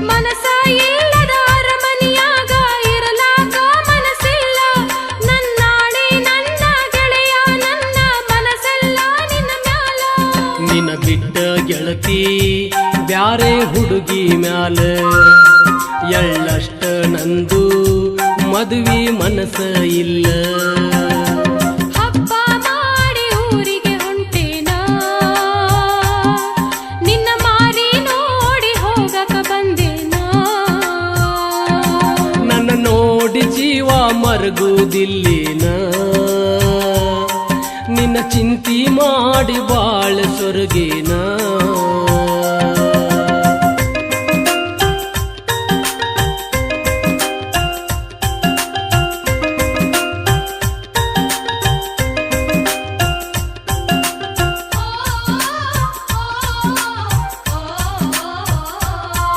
ಮನಸ ಇಲ್ಲದ ಅರಮನೆಯಾಗ ಇರಲಾಕ ಮನಸ್ಸಿಲ್ಲ. ನನ್ನಾಣೆ ನನ್ನ ಗೆಳೆಯ ನನ್ನ ಮನಸ್ಸೆಲ್ಲ ನಿನ್ನ ಮ್ಯಾಲ. ನಿನ್ನ ಬಿಟ್ಟ ಗೆಳತಿ ಬ್ಯಾರೆ ಹುಡುಗಿ ಮ್ಯಾಲ ಎಳ್ಳಷ್ಟ ನಂದು ಮದುವೆ ಮನಸ ಇಲ್ಲ. ಹಬ್ಬ ಮಾಡಿ ಊರಿಗೆ ಹೊಂಟೇನ ನಿನ್ನ ಮಾರಿ ನೋಡಿ ಹೋಗಕ ಬಂದೇನ. ನನ್ನ ನೋಡಿ ಜೀವ ಮರಗುವುದಿಲ್ಲೇನ ನಿನ್ನ ಚಿಂತಿ ಮಾಡಿ ಬಾಳ ಸೊರಗೇನ.